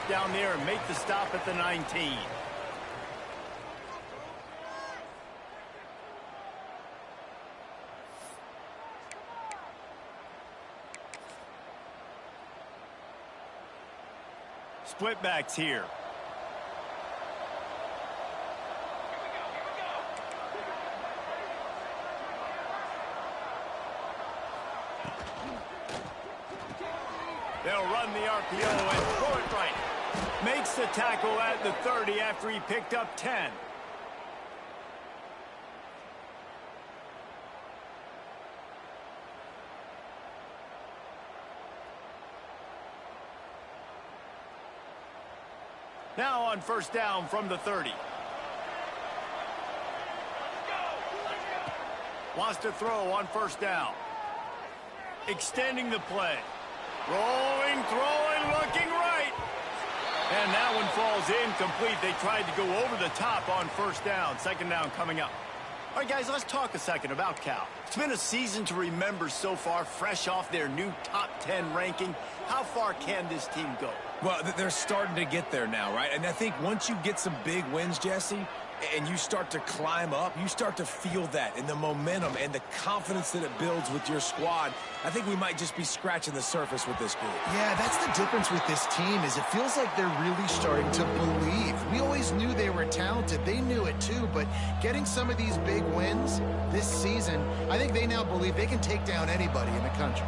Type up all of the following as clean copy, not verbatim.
fourth down there and make the stop at the 19. Split backs here. They'll run the RPO and throw it right. Makes the tackle at the 30 after he picked up 10. Now on first down from the 30. Wants to throw on first down. Extending the play. Rolling, throwing, looking right. And that one falls incomplete. They tried to go over the top on first down. Second down coming up. All right, guys, let's talk a second about Cal. It's been a season to remember so far, fresh off their new top 10 ranking. How far can this team go? Well, they're starting to get there now, right? And I think once you get some big wins, Jesse, and you start to climb up, you start to feel that and the momentum and the confidence that it builds with your squad. I think we might just be scratching the surface with this group. Yeah, that's the difference with this team is it feels like they're really starting to believe. We always knew they were talented. They knew it too, but getting some of these big wins this season, I think they now believe they can take down anybody in the country.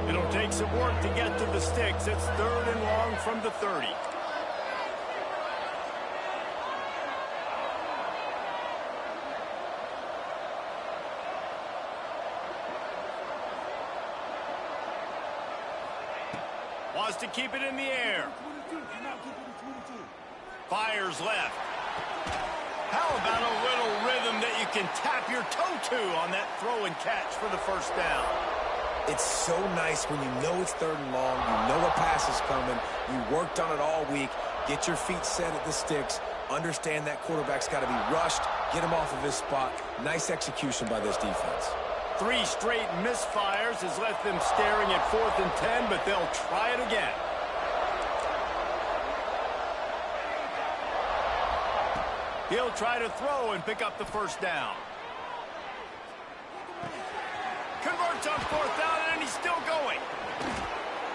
It'll take some work to get to the sticks. It's third and long from the 30. Wants to keep it in the air. Fires left. How about a little rhythm that you can tap your toe to on that throw and catch for the first down? It's so nice when you know it's third and long, you know a pass is coming, you worked on it all week, get your feet set at the sticks, understand that quarterback's got to be rushed, get him off of his spot. Nice execution by this defense. 3 straight misfires has left them staring at 4th and 10, but they'll try it again. He'll try to throw and pick up the first down. Converts on 4th down, and he's still going.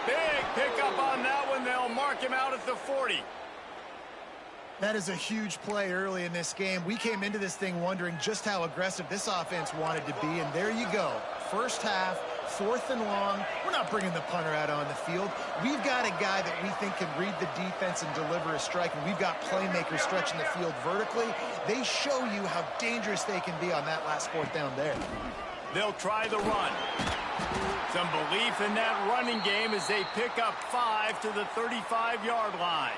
Big pickup on that one. They'll mark him out at the 40. That is a huge play early in this game. We came into this thing wondering just how aggressive this offense wanted to be, and there you go. First half, 4th and long. We're not bringing the punter out on the field. We've got a guy that we think can read the defense and deliver a strike, and we've got playmakers stretching the field vertically. They show you how dangerous they can be on that last 4th down there. They'll try the run. Some belief in that running game as they pick up 5 to the 35-yard line.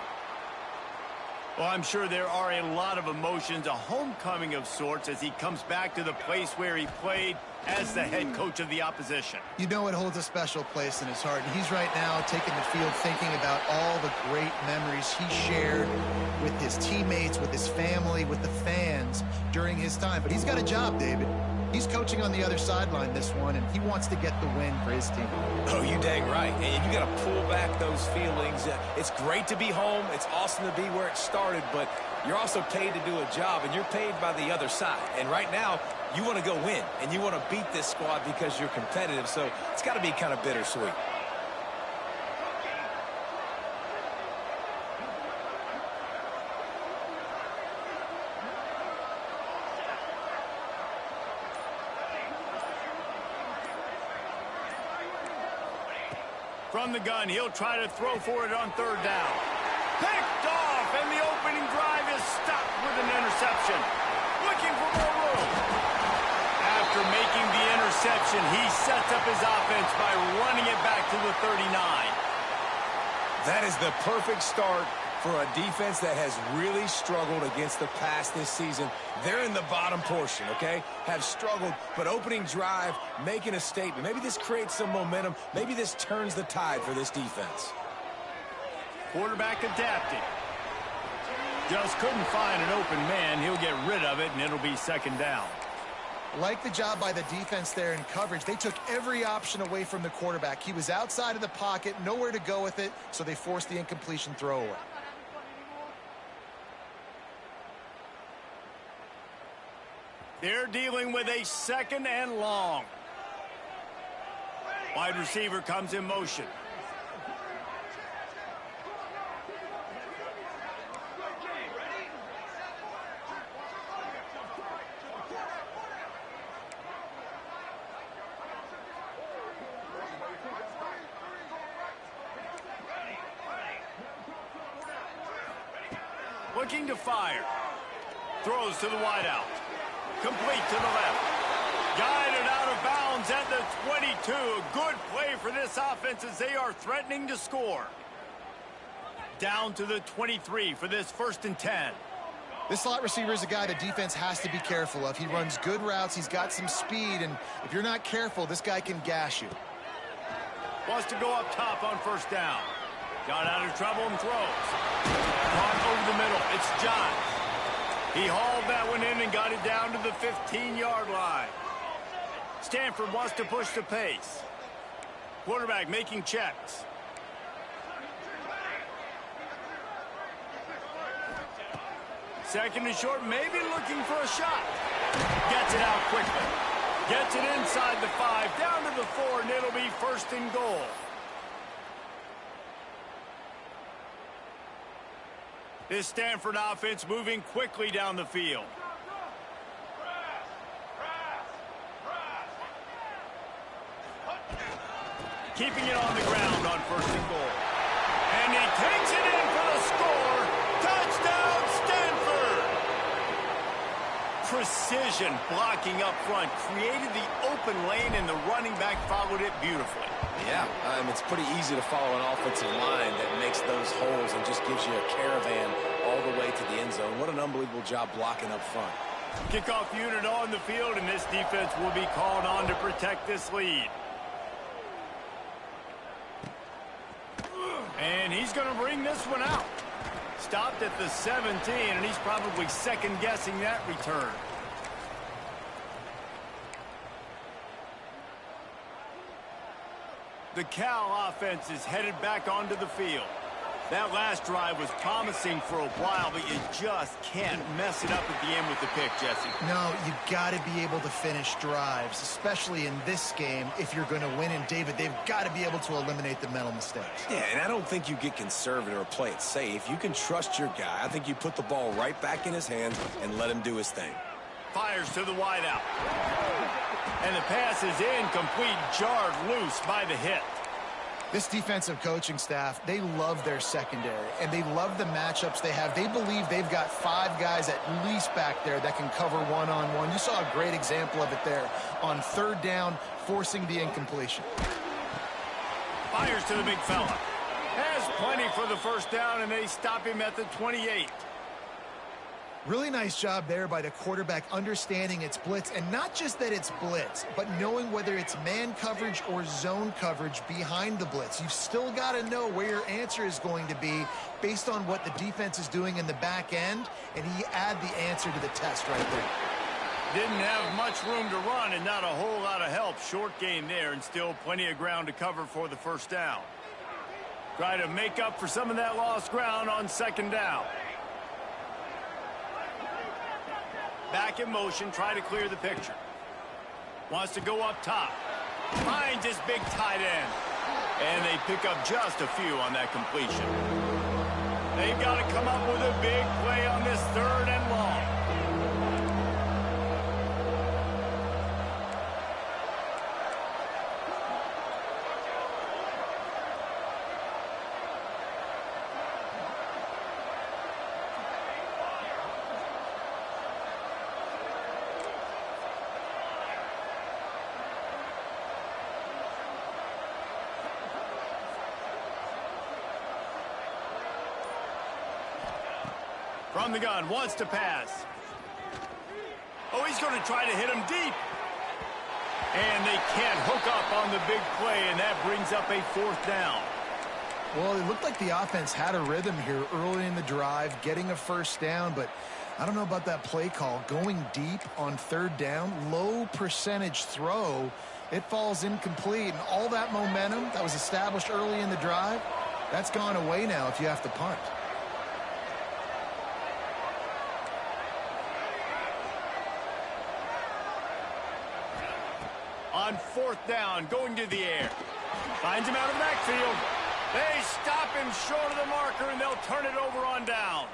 Well, I'm sure there are a lot of emotions, a homecoming of sorts as he comes back to the place where he played as the head coach of the opposition. You know it holds a special place in his heart, and he's right now taking the field thinking about all the great memories he shared with his teammates, with his family, with the fans during his time. But he's got a job, David. He's coaching on the other sideline this one, and he wants to get the win for his team. Oh, you dang right. And you got to pull back those feelings. It's great to be home. It's awesome to be where it started, but you're also paid to do a job, and you're paid by the other side. And right now, you want to go win, and you want to beat this squad because you're competitive, so it's got to be kind of bittersweet. From the gun, he'll try to throw for it on 3rd down. Picked off, and the opening drive is stopped with an interception. Looking for more room. After making the interception, he sets up his offense by running it back to the 39. That is the perfect start for a defense that has really struggled against the pass this season. They're in the bottom portion, okay? Have struggled, but opening drive, making a statement. Maybe this creates some momentum. Maybe this turns the tide for this defense. Quarterback adapting. Just couldn't find an open man. He'll get rid of it, and it'll be 2nd down. Like the job by the defense there in coverage. They took every option away from the quarterback. He was outside of the pocket, nowhere to go with it, so they forced the incompletion throwaway. They're dealing with a 2nd and long. Wide receiver comes in motion. Looking to fire. Throws to the wideout. Complete to the left. Guided out of bounds at the 22. Good play for this offense as they are threatening to score. Down to the 23 for this 1st and 10. This slot receiver is a guy the defense has to be careful of. He runs good routes. He's got some speed, and if you're not careful, this guy can gash you. Wants to go up top on 1st down. Got out of trouble and throws. Caught over the middle. It's Johns. He hauled that one in and got it down to the 15-yard line. Stanford wants to push the pace. Quarterback making checks. Second and short, maybe looking for a shot. Gets it out quickly. Gets it inside the 5, down to the 4, and it'll be 1st and goal. This Stanford offense moving quickly down the field. Keeping it on the ground on 1st and goal. And he takes it in for the score. Touchdown, Stanford! Precision blocking up front. Created the open lane, and the running back followed it beautifully. Yeah, it's pretty easy to follow an offensive line that makes those holes and just gives you a caravan all the way to the end zone. What an unbelievable job blocking up front. Kickoff unit on the field, and this defense will be called on to protect this lead. And he's going to bring this one out. Stopped at the 17, and he's probably second-guessing that return. The Cal offense is headed back onto the field. That last drive was promising for a while, but you just can't mess it up at the end with the pick, Jesse. No, you got to be able to finish drives, especially in this game if you're going to win. And, David, they've got to be able to eliminate the mental mistakes. Yeah, and I don't think you get conservative or play it safe. You can trust your guy. I think you put the ball right back in his hands and let him do his thing. Fires to the wideout. And the pass is incomplete, jarred loose by the hit. This defensive coaching staff, they love their secondary, and they love the matchups they have. They believe they've got 5 guys at least back there that can cover one-on-one. You saw a great example of it there on 3rd down, forcing the incompletion. Fires to the big fella. Has plenty for the 1st down, and they stop him at the 28. Really nice job there by the quarterback understanding it's blitz, and not just that it's blitz, but knowing whether it's man coverage or zone coverage behind the blitz. You've still got to know where your answer is going to be based on what the defense is doing in the back end, and he add the answer to the test right there. Didn't have much room to run and not a whole lot of help. Short gain there and still plenty of ground to cover for the 1st down. Try to make up for some of that lost ground on 2nd down. Back in motion, try to clear the picture. Wants to go up top. Finds his big tight end. And they pick up just a few on that completion. They've got to come up with a big play on this 3rd and long. From the gun, wants to pass. Oh, he's going to try to hit him deep. And they can't hook up on the big play, and that brings up a 4th down. Well, it looked like the offense had a rhythm here early in the drive, getting a first down, but I don't know about that play call. Going deep on third down, low percentage throw, it falls incomplete, and all that momentum that was established early in the drive, that's gone away now if you have to punt. On fourth down, going to the air. Finds him out of the backfield. They stop him short of the marker, and they'll turn it over on downs.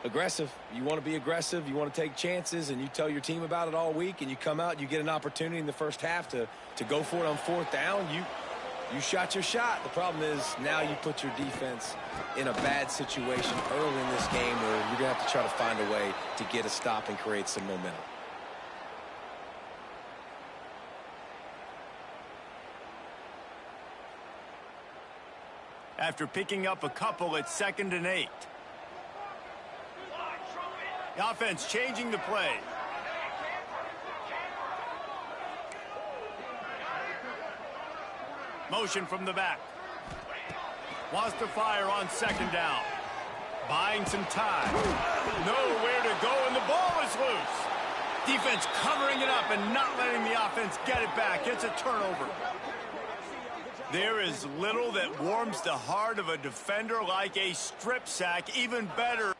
Aggressive. You want to be aggressive. You want to take chances, and you tell your team about it all week, and you come out and you get an opportunity in the first half to go for it on fourth down. You shot your shot. The problem is now you put your defense in a bad situation early in this game where you're going to have to try to find a way to get a stop and create some momentum. After picking up a couple, it's 2nd and 8. The offense changing the play. Motion from the back. Wants to fire on 2nd down. Buying some time. Nowhere to go, and the ball is loose. Defense covering it up and not letting the offense get it back. It's a turnover. There is little that warms the heart of a defender like a strip sack. Even better,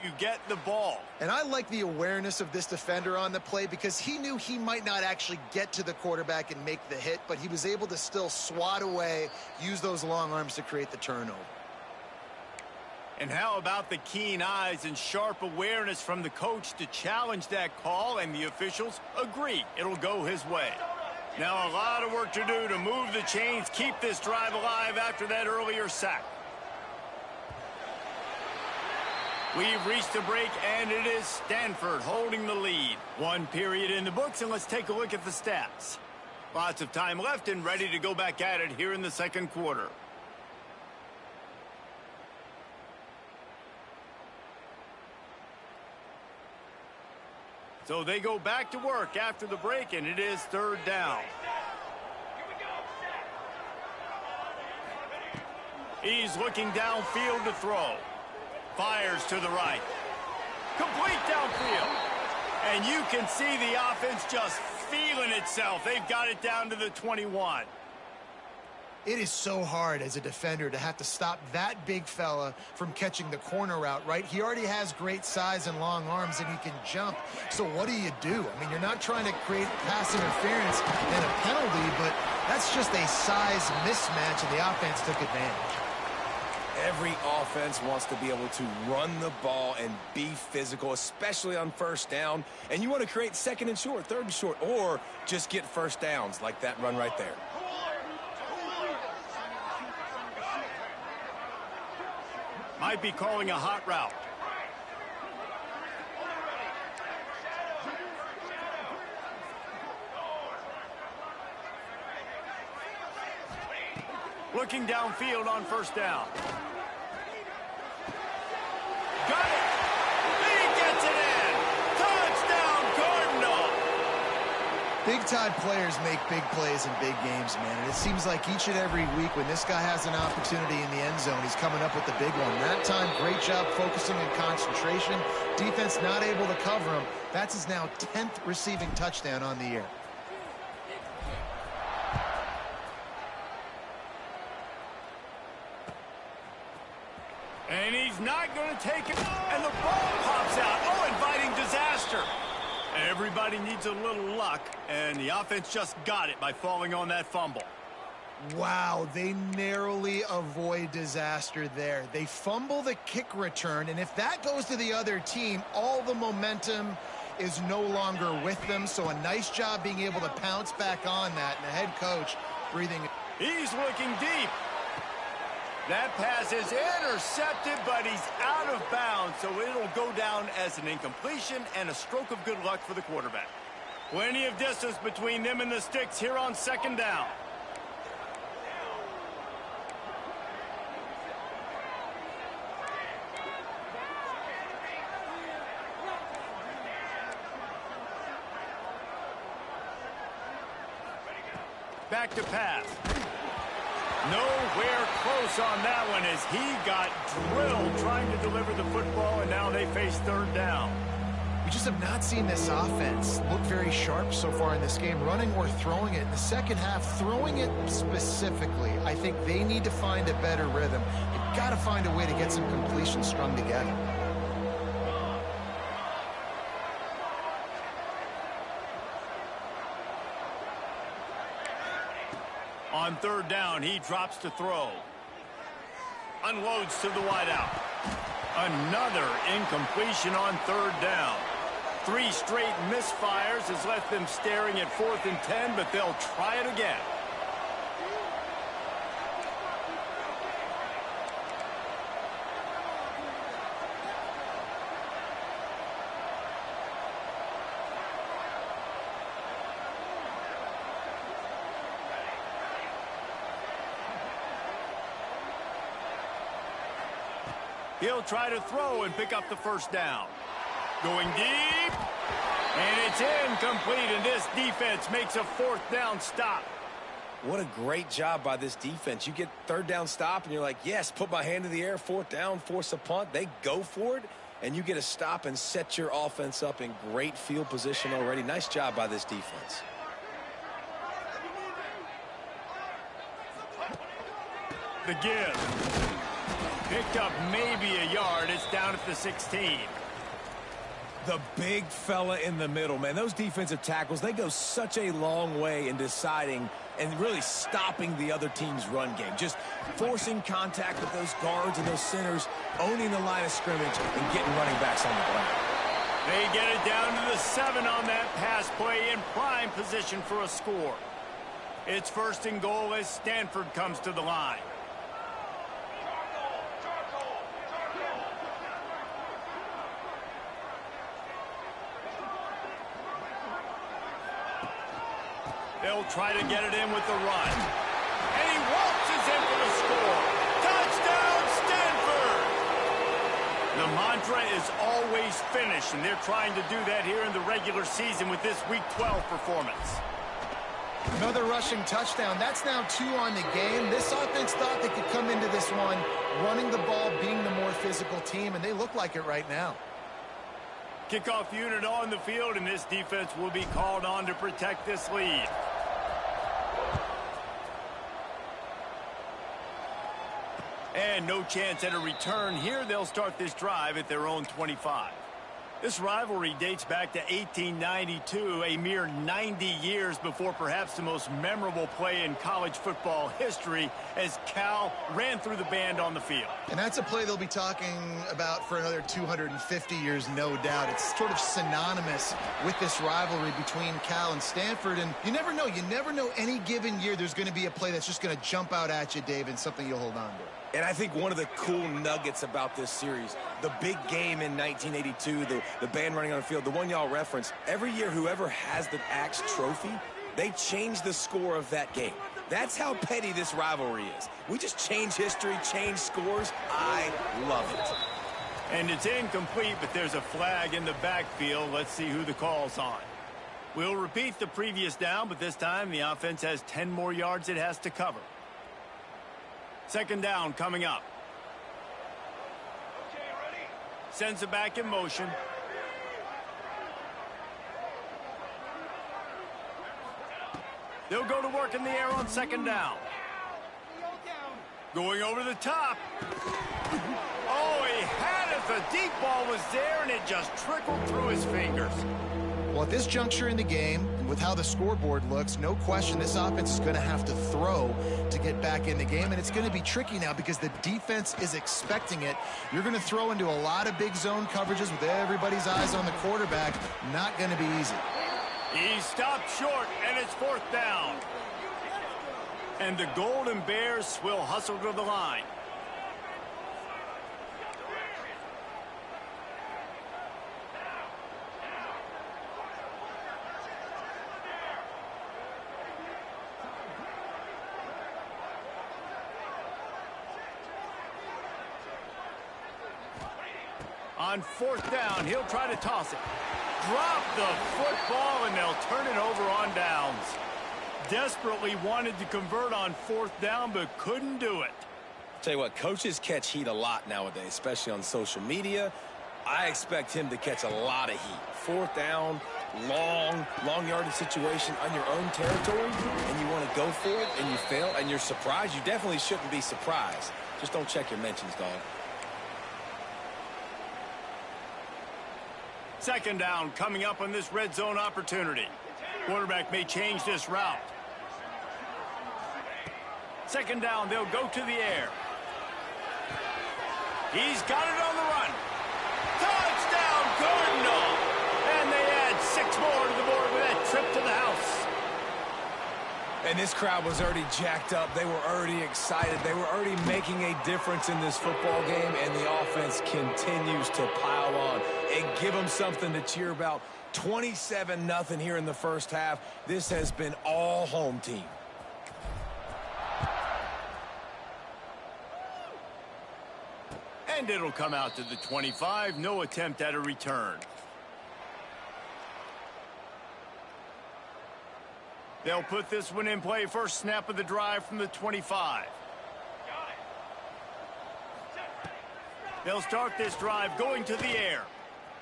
you get the ball. And I like the awareness of this defender on the play because he knew he might not actually get to the quarterback and make the hit, but he was able to still swat away, use those long arms to create the turnover. And how about the keen eyes and sharp awareness from the coach to challenge that call, and the officials agree it'll go his way. Now a lot of work to do to move the chains, keep this drive alive after that earlier sack. We've reached a break, and it is Stanford holding the lead. 1 period in the books, and let's take a look at the stats. Lots of time left and ready to go back at it here in the second quarter. So they go back to work after the break, and it is 3rd down. He's looking downfield to throw. Fires to the right. Complete downfield. And you can see the offense just feeling itself. They've got it down to the 21. It is so hard as a defender to have to stop that big fella from catching the corner route, right? He already has great size and long arms, and he can jump. So what do? I mean, you're not trying to create pass interference and a penalty, but that's just a size mismatch, and the offense took advantage. Every offense wants to be able to run the ball and be physical, especially on first down. And you want to create 2nd and short, 3rd and short, or just get first downs like that run right there. Might be calling a hot route. Looking downfield on 1st down. Got it! He gets it in! Touchdown, Cardinal! Big-time players make big plays in big games, man. And it seems like each and every week when this guy has an opportunity in the end zone, he's coming up with the big one. That time, great job focusing and concentration. Defense not able to cover him. That's his now 10th receiving touchdown on the year. And he's not going to take it. And the ball pops out. Oh, inviting disaster. Everybody needs a little luck, and the offense just got it by falling on that fumble. Wow, they narrowly avoid disaster there. They fumble the kick return, and if that goes to the other team, all the momentum is no longer with them. So a nice job being able to pounce back on that, and the head coach breathing. He's looking deep. That pass is intercepted, but he's out of bounds, so it'll go down as an incompletion and a stroke of good luck for the quarterback. Plenty of distance between them and the sticks here on 2nd down. Back to pass. Nowhere close on that one as he got drilled trying to deliver the football, and now they face third down. We just have not seen this offense look very sharp so far in this game, running or throwing it. In the second half, throwing it specifically, I think they need to find a better rhythm. They've got to find a way to get some completions strung together. On third down, he drops to throw. Unloads to the wideout. Another incompletion on third down. 3 straight misfires has left them staring at 4th and 10, but they'll try it again. He'll try to throw and pick up the first down. Going deep. And it's incomplete, and this defense makes a 4th down stop. What a great job by this defense. You get third down stop, and you're like, yes, put my hand in the air, 4th down, force a punt. They go for it, and you get a stop and set your offense up in great field position already. Nice job by this defense. The give. Picked up maybe a yard. It's down at the 16. The big fella in the middle, man. Those defensive tackles, they go such a long way in deciding and really stopping the other team's run game. Just forcing contact with those guards and those centers, owning the line of scrimmage, and getting running backs on the ground. They get it down to the 7 on that pass play in prime position for a score. It's 1st and goal as Stanford comes to the line. They'll try to get it in with the run. And he waltzes in for the score. Touchdown, Stanford! The mantra is always finish, and they're trying to do that here in the regular season with this Week 12 performance. Another rushing touchdown. That's now 2 on the game. This offense thought they could come into this one running the ball, being the more physical team, and they look like it right now. Kickoff unit on the field, and this defense will be called on to protect this lead. And no chance at a return here. They'll start this drive at their own 25. This rivalry dates back to 1892, a mere 90 years before perhaps the most memorable play in college football history as Cal ran through the band on the field. And that's a play they'll be talking about for another 250 years, no doubt. It's sort of synonymous with this rivalry between Cal and Stanford. And you never know. You never know any given year there's going to be a play that's just going to jump out at you, Dave, and something you'll hold on to. And I think one of the cool nuggets about this series, the big game in 1982, the band running on the field, the one y'all referenced, every year whoever has the Axe trophy, they change the score of that game. That's how petty this rivalry is. We just change history, change scores. I love it. And it's incomplete, but there's a flag in the backfield. Let's see who the call's on. We'll repeat the previous down, but this time the offense has 10 more yards it has to cover. 2nd down coming up. Sends it back in motion. They'll go to work in the air on 2nd down. Going over the top. Oh, he had it. The deep ball was there, and it just trickled through his fingers. Well, at this juncture in the game, and with how the scoreboard looks, no question this offense is going to have to throw to get back in the game, and it's going to be tricky now because the defense is expecting it. You're going to throw into a lot of big zone coverages with everybody's eyes on the quarterback. Not going to be easy. He stopped short, and it's 4th down. And the Golden Bears will hustle to the line. On 4th down, he'll try to toss it. Drop the football, and they'll turn it over on downs. desperately wanted to convert on 4th down, but couldn't do it. Tell you what, coaches catch heat a lot nowadays, especially on social media. I expect him to catch a lot of heat. 4th down, long yardage situation on your own territory, and you want to go for it, and you fail, and you're surprised. You definitely shouldn't be surprised. Just don't check your mentions, dog. 2nd down coming up on this red zone opportunity. Quarterback may change this route. 2nd down, they'll go to the air. He's got it on the run. Touchdown, Cardinal! And they add 6 more to the board with that trip to the house. And this crowd was already jacked up. They were already excited. They were already making a difference in this football game, and the offense continues to pile on and give them something to cheer about. 27-0 here in the first half. This has been all home team. And it'll come out to the 25. No attempt at a return. They'll put this one in play. First snap of the drive from the 25. They'll start this drive going to the air.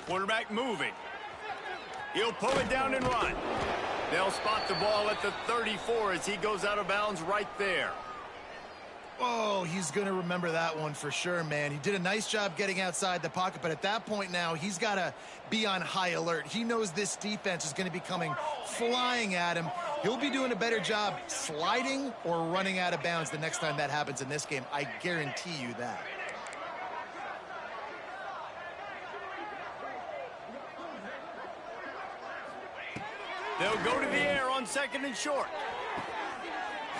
Quarterback moving. He'll pull it down and run. They'll spot the ball at the 34 as he goes out of bounds right there. Oh, he's going to remember that one for sure, man. He did a nice job getting outside the pocket, but at that point now, he's got to be on high alert. He knows this defense is going to be coming flying at him. He'll be doing a better job sliding or running out of bounds the next time that happens in this game. I guarantee you that. They'll go to the air on 2nd and short.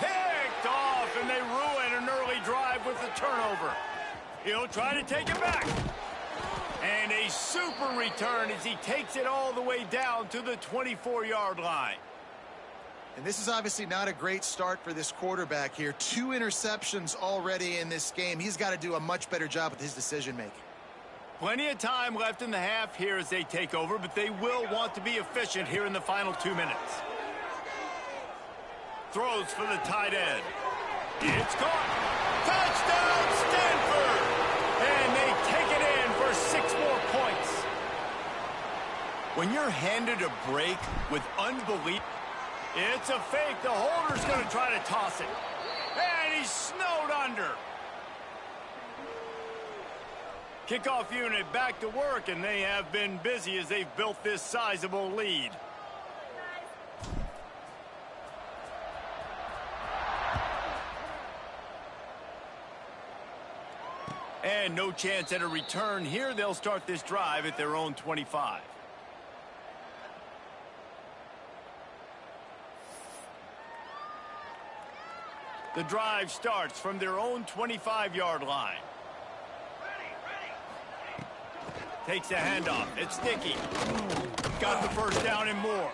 Picked off, and they ruin an early drive with the turnover. He'll try to take it back. And a super return as he takes it all the way down to the 24-yard line. And this is obviously not a great start for this quarterback here. 2 interceptions already in this game. He's got to do a much better job with his decision-making. Plenty of time left in the half here as they take over, but they will want to be efficient here in the final 2 minutes. Throws for the tight end. It's caught. Touchdown, Stanford! And they take it in for 6 more points. When you're handed a break with unbelief, it's a fake. The holder's going to try to toss it. And he's snowed under. Kickoff unit back to work, and they have been busy as they've built this sizable lead. And no chance at a return here. They'll start this drive at their own 25. The drive starts from their own 25-yard line. Takes a handoff. It's Sticky. Got the first down and more.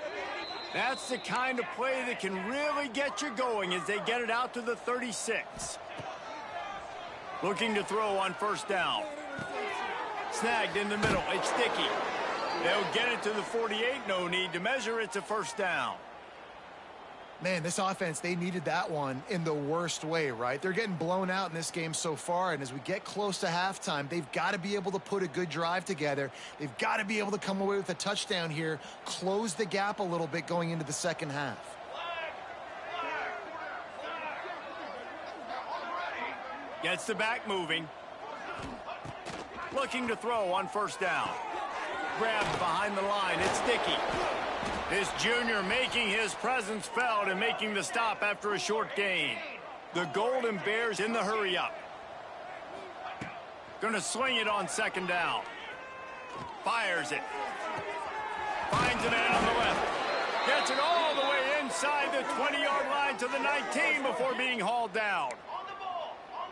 That's the kind of play that can really get you going as they get it out to the 36. Looking to throw on 1st down. Snagged in the middle. It's Sticky. They'll get it to the 48. No need to measure. It's a 1st down. Man, this offense, they needed that one in the worst way, right? They're getting blown out in this game so far, and as we get close to halftime, they've got to be able to put a good drive together. They've got to be able to come away with a touchdown here, close the gap a little bit going into the second half. Gets the back moving. Looking to throw on 1st down. Grabbed behind the line. It's Sticky. This junior making his presence felt and making the stop after a short gain. The Golden Bears in the hurry-up. Going to swing it on 2nd down. Fires it. Finds a man on the left. Gets it all the way inside the 20-yard line to the 19 before being hauled down.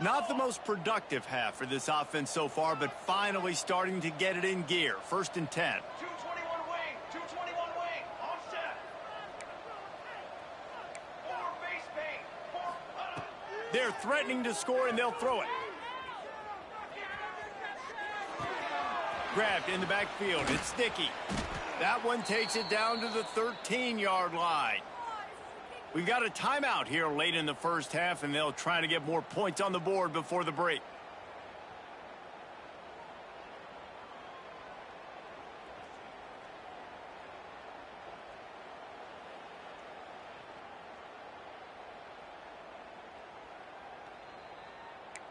Not the most productive half for this offense so far, but finally starting to get it in gear. 1st and 10. 221 wing, 221 wing, on set. 4 base paint, 4. They're threatening to score, and they'll throw it. Grabbed in the backfield. It's Sticky. That one takes it down to the 13-yard line. We've got a timeout here late in the first half, and they'll try to get more points on the board before the break.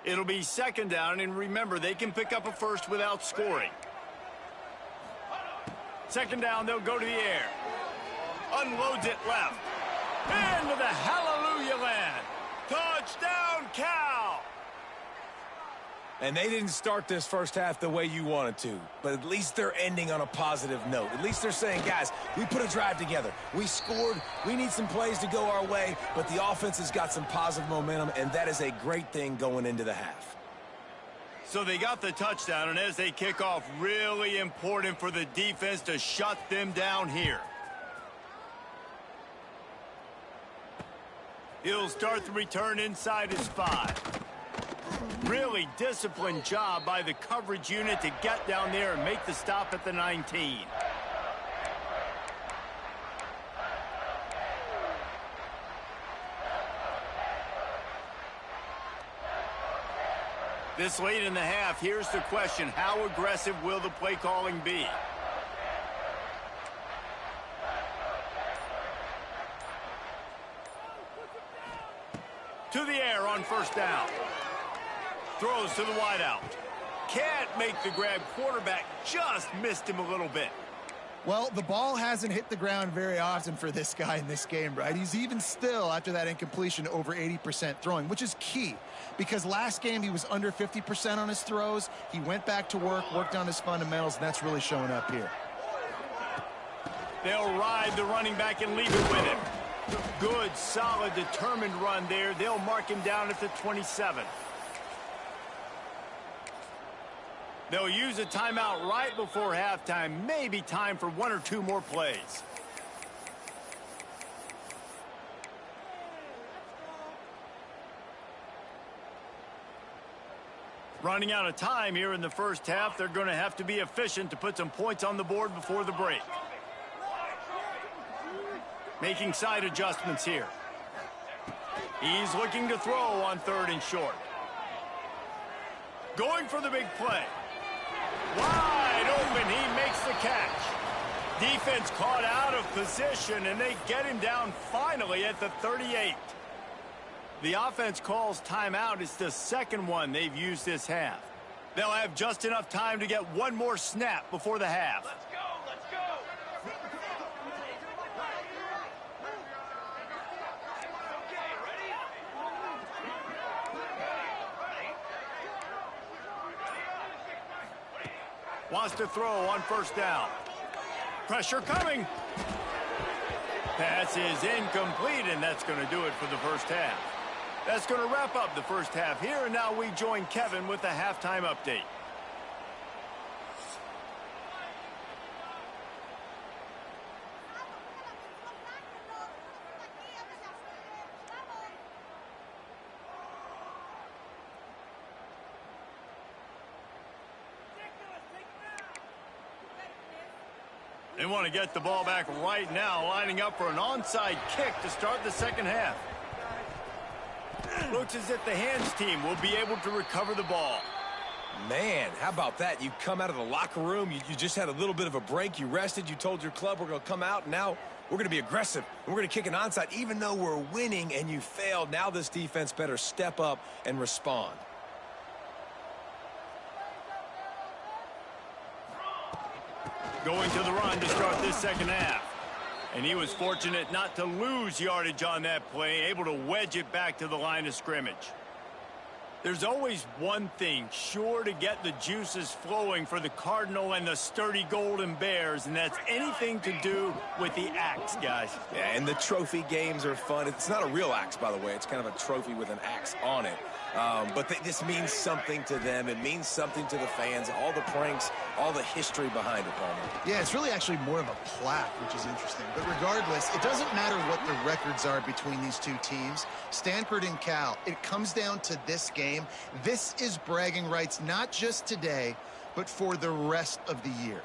It'll be second down, and remember, they can pick up a first without scoring. Second down, they'll go to the air. Unloads it left. Into the hallelujah land. Touchdown, Cal! And they didn't start this first half the way you wanted to, but at least they're ending on a positive note. At least they're saying, guys, we put a drive together. We scored. We need some plays to go our way, but the offense has got some positive momentum, and that is a great thing going into the half. So they got the touchdown, and as they kick off, really important for the defense to shut them down here. He'll start the return inside his 5. Really disciplined job by the coverage unit to get down there and make the stop at the 19. This late in the half, here's the question: how aggressive will the play calling be? To the air on first down. Throws to the wideout. Can't make the grab. Quarterback just missed him a little bit. Well, the ball hasn't hit the ground very often for this guy in this game, right? He's even still, after that incompletion, over 80% throwing, which is key. Because last game, he was under 50% on his throws. He went back to work, worked on his fundamentals, and that's really showing up here. They'll ride the running back and leave it with him. Good, solid, determined run there. They'll mark him down at the 27. They'll use a timeout right before halftime. Maybe time for 1 or 2 more plays. Running out of time here in the first half. They're going to have to be efficient to put some points on the board before the break. Making side adjustments here. He's looking to throw on 3rd and short. Going for the big play. Wide open, he makes the catch. Defense caught out of position, and they get him down finally at the 38. The offense calls timeout. It's the second one they've used this half. They'll have just enough time to get one more snap before the half. Let's go, let's go. Okay, ready? Wants to throw on first down. Pressure coming. Pass is incomplete, and that's going to do it for the first half. That's going to wrap up the first half here, and now we join Kevin with the halftime update. They want to get the ball back right now, lining up for an onside kick to start the second half. Looks as if the hands team will be able to recover the ball. Man, how about that? You come out of the locker room, you just had a little bit of a break, you rested, you told your club we're going to come out, and now we're going to be aggressive. We're going to kick an onside. Even though we're winning and you failed, now this defense better step up and respond. Going to the run to start this second half. And he was fortunate not to lose yardage on that play, able to wedge it back to the line of scrimmage. There's always one thing sure to get the juices flowing for the Cardinal and the sturdy Golden Bears, and that's anything to do with the axe, guys. Yeah, and the trophy games are fun. It's not a real axe, by the way. It's kind of a trophy with an axe on it. But this means something to them. It means something to the fans. All the pranks, all the history behind it, Palmer. Yeah, it's really actually more of a plaque, which is interesting. But regardless, it doesn't matter what the records are between these two teams. Stanford and Cal, it comes down to this game. This is bragging rights, not just today, but for the rest of the year.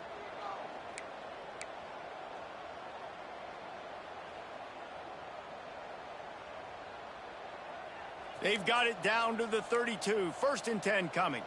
They've got it down to the 32. 1st and 10 coming.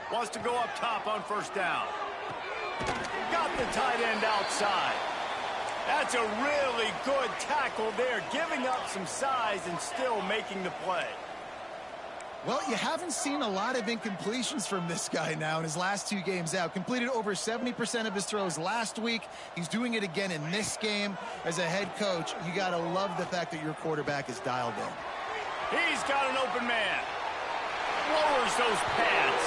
Wants to go up top on 1st down. Got the tight end outside. That's a really good tackle there, giving up some size and still making the play. Well, you haven't seen a lot of incompletions from this guy now in his last 2 games out. Completed over 70% of his throws last week. He's doing it again in this game. As a head coach, you got to love the fact that your quarterback is dialed in. He's got an open man. Lowers those pads.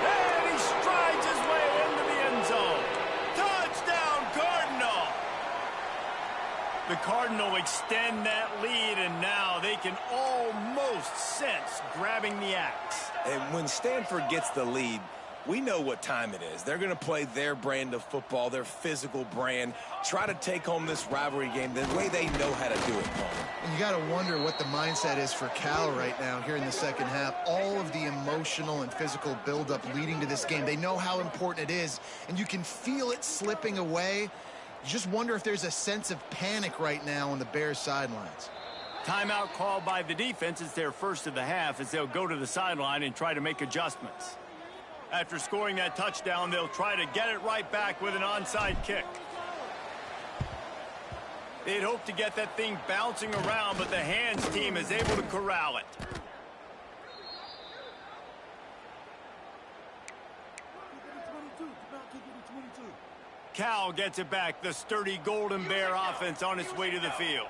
And he strides his way into the end zone. Touchdown, Cardinal! The Cardinal extend that lead, and now they can almost sense grabbing the axe. And when Stanford gets the lead, we know what time it is. They're going to play their brand of football, their physical brand, try to take home this rivalry game the way they know how to do it, Paul. And you got to wonder what the mindset is for Cal right now here in the second half. All of the emotional and physical buildup leading to this game. They know how important it is, and you can feel it slipping away. You just wonder if there's a sense of panic right now on the Bears sidelines. Timeout called by the defense. It's their first of the half as they'll go to the sideline and try to make adjustments. After scoring that touchdown, they'll try to get it right back with an onside kick. They'd hope to get that thing bouncing around, but the hands team is able to corral it. Cal gets it back. The sturdy Golden Bear offense on its way to the field.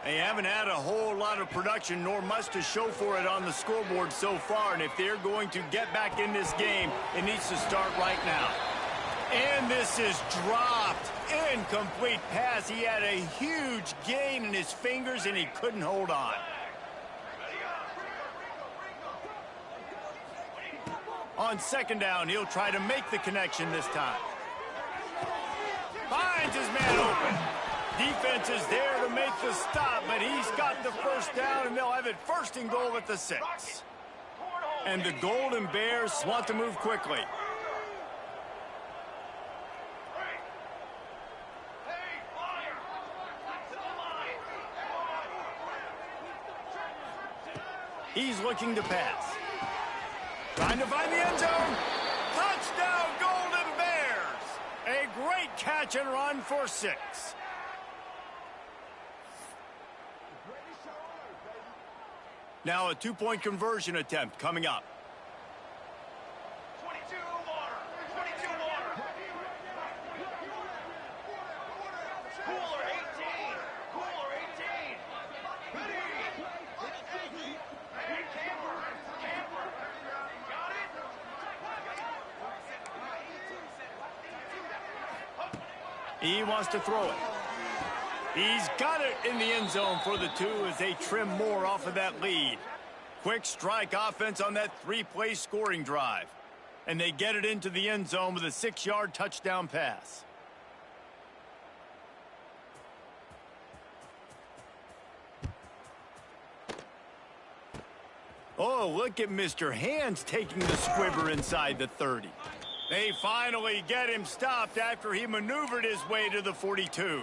They haven't had a whole lot of production, nor much to show for it on the scoreboard so far. And if they're going to get back in this game, it needs to start right now. And this is dropped. Incomplete pass. He had a huge gain in his fingers, and he couldn't hold on. On 2nd down, he'll try to make the connection this time. Finds his man open. Defense is there to make the stop, but he's got the 1st down, and they'll have it 1st and goal at the 6. And the Golden Bears want to move quickly. He's looking to pass. Trying to find the end zone. Touchdown, Golden Bears! A great catch and run for 6. Now a 2-point conversion attempt coming up. 22 water. 22 water. Cooler 18. Cooler 18. Ready. Hey, Camper. Camper. Got it? He wants to throw it. He's got it in the end zone for the 2 as they trim more off of that lead. Quick strike offense on that 3-play scoring drive. And they get it into the end zone with a 6-yard touchdown pass. Oh, look at Mr. Hands taking the squibber inside the 30. They finally get him stopped after he maneuvered his way to the 42.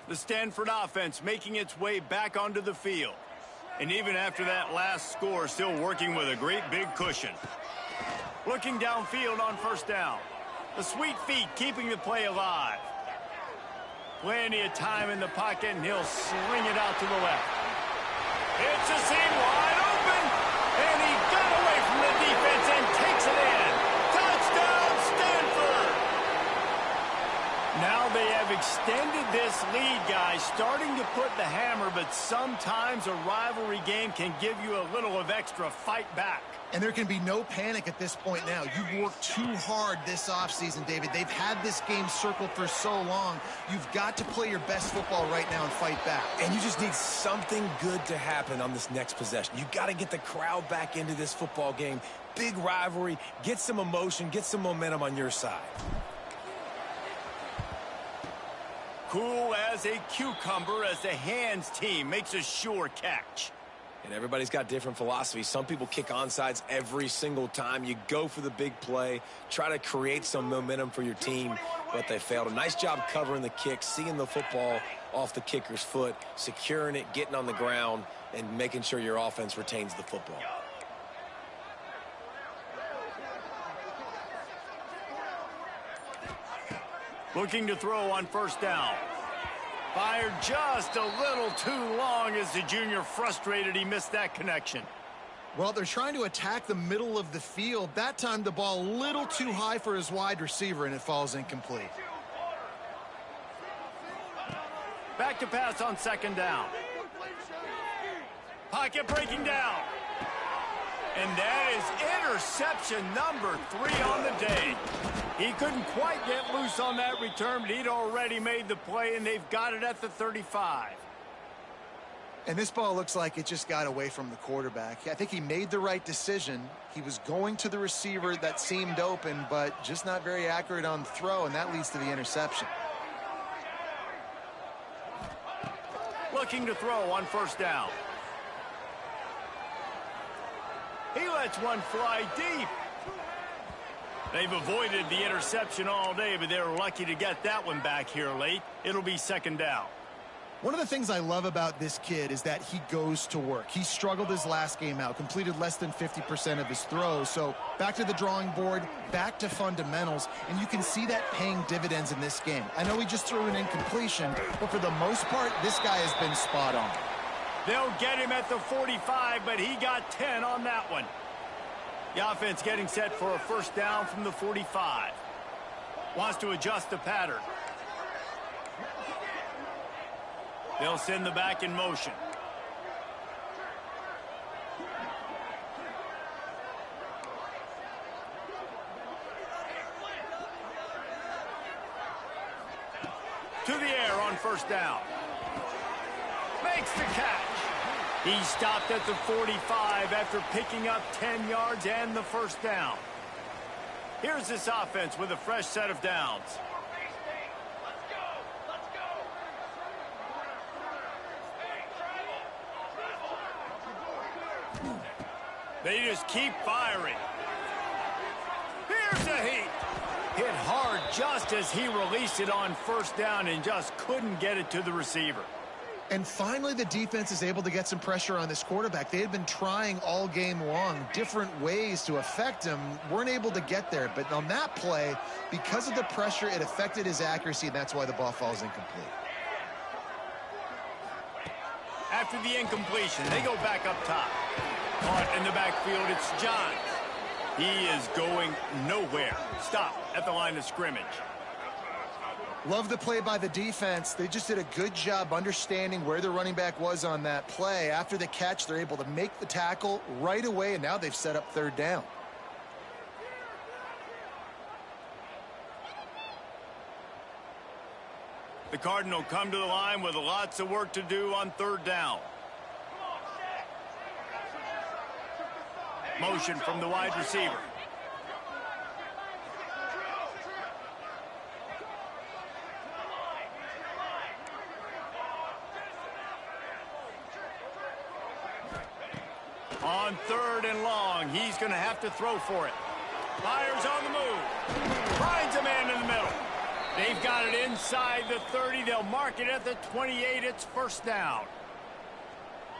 The Stanford offense making its way back onto the field. And even after that last score, still working with a great big cushion. Looking downfield on 1st down. The sweet feet keeping the play alive. Plenty of time in the pocket, and he'll sling it out to the left. It's a seam wide open, and he got away from the defense and takes it in. Touchdown, Stanford! Now they have extended extended this lead, guys, starting to put the hammer, but sometimes a rivalry game can give you a little of extra fight back. And there can be no panic at this point now. You've worked too hard this offseason, David. They've had this game circled for so long. You've got to play your best football right now and fight back. And you just need something good to happen on this next possession. You got to get the crowd back into this football game. Big rivalry. Get some emotion. Get some momentum on your side. Cool as a cucumber as the hands team makes a sure catch. And everybody's got different philosophies. Some people kick onsides every single time. You go for the big play, try to create some momentum for your team, but they failed. A nice job covering the kick, seeing the football off the kicker's foot, securing it, getting on the ground, and making sure your offense retains the football. Looking to throw on first down. Fired just a little too long as the junior frustrated he missed that connection. Well, they're trying to attack the middle of the field. That time the ball a little too high for his wide receiver, and it falls incomplete. Back to pass on second down. Pocket breaking down. And that is interception number 3 on the day. He couldn't quite get loose on that return, but he'd already made the play, and they've got it at the 35. And this ball looks like it just got away from the quarterback. I think he made the right decision. He was going to the receiver that seemed open, but just not very accurate on the throw, and that leads to the interception. Looking to throw on first down. He lets one fly deep. They've avoided the interception all day, but they're lucky to get that one back here late. It'll be second down. One of the things I love about this kid is that he goes to work. He struggled his last game out, completed less than 50% of his throws. So back to the drawing board, back to fundamentals, and you can see that paying dividends in this game. I know he just threw an incompletion, but for the most part, this guy has been spot on. They'll get him at the 45, but he got 10 on that one. The offense getting set for a first down from the 45. Wants to adjust the pattern. They'll send the back in motion. To the air on first down. Makes the catch. He stopped at the 45 after picking up 10 yards and the first down. Here's this offense with a fresh set of downs. They just keep firing. Here's a heat. Hit hard just as he released it on first down and just couldn't get it to the receiver. And finally, the defense is able to get some pressure on this quarterback. They had been trying all game long different ways to affect him, weren't able to get there. But on that play, because of the pressure, it affected his accuracy, and that's why the ball falls incomplete. After the incompletion, they go back up top. Caught in the backfield, it's Johns. He is going nowhere. Stop at the line of scrimmage. Love the play by the defense. They just did a good job understanding where the running back was on that play. After the catch, they're able to make the tackle right away, and now they've set up third down. The Cardinal come to the line with lots of work to do on third down. Motion from the wide receiver. On third and long, he's going to have to throw for it. Fires on the move. Finds a man in the middle. They've got it inside the 30. They'll mark it at the 28. It's first down.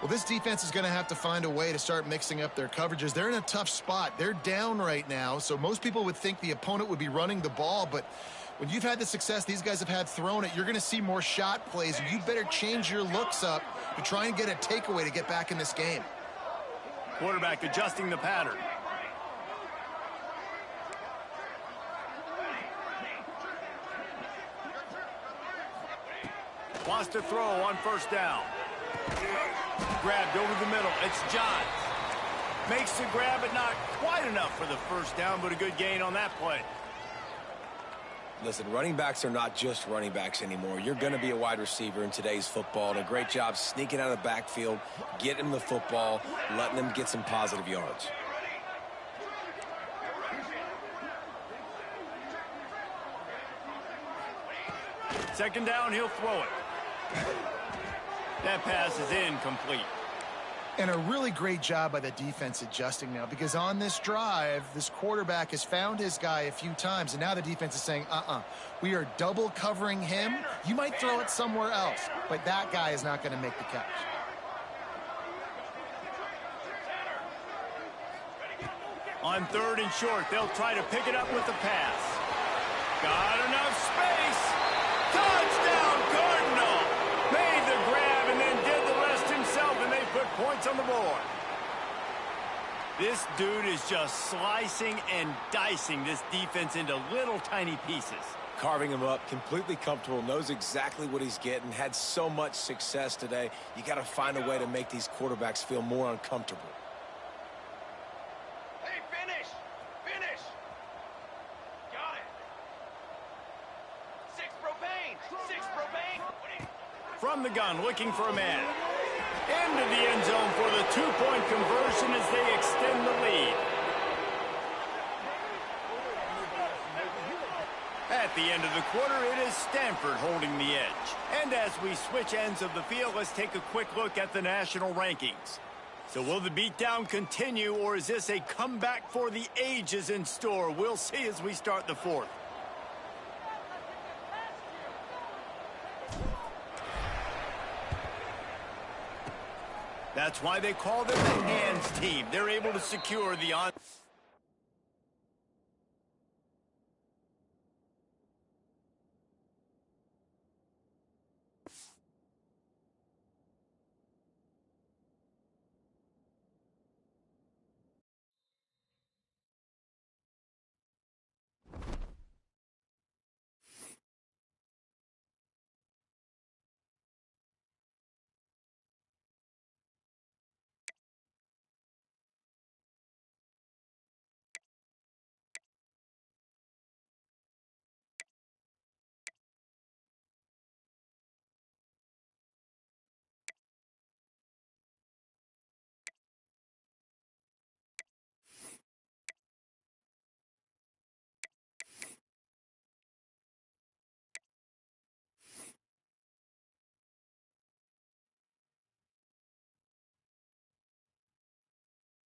Well, this defense is going to have to find a way to start mixing up their coverages. They're in a tough spot. They're down right now, so most people would think the opponent would be running the ball, but when you've had the success these guys have had throwing it, you're going to see more shot plays. You better change your looks up to try and get a takeaway to get back in this game. Quarterback adjusting the pattern. Wants to throw on first down. Grabbed over the middle. It's Johns. Makes the grab, but not quite enough for the first down, but a good gain on that play. Listen, running backs are not just running backs anymore. You're going to be a wide receiver in today's football, and a great job sneaking out of the backfield, getting the football, letting them get some positive yards. Second down, he'll throw it. That pass is incomplete. And a really great job by the defense adjusting now, because on this drive, this quarterback has found his guy a few times, and now the defense is saying, we are double covering him. You might throw it somewhere else, but that guy is not going to make the catch. On third and short, they'll try to pick it up with the pass. Got enough space. Touchdown, Cardinal. Made the grab and then did the rest himself, and they put points on the board. This dude is just slicing and dicing this defense into little tiny pieces. Carving him up, completely comfortable, knows exactly what he's getting, had so much success today. You got to find a way to make these quarterbacks feel more uncomfortable. Hey, finish! Finish! Got it! 6 propane! 6 propane! From the gun, looking for a man. Into the end zone for the 2-point conversion as they extend the lead. At the end of the quarter, it is Stanford holding the edge. And as we switch ends of the field, let's take a quick look at the national rankings. So will the beatdown continue, or is this a comeback for the ages in store? We'll see as we start the fourth. That's why they call them the hands team. They're able to secure the on.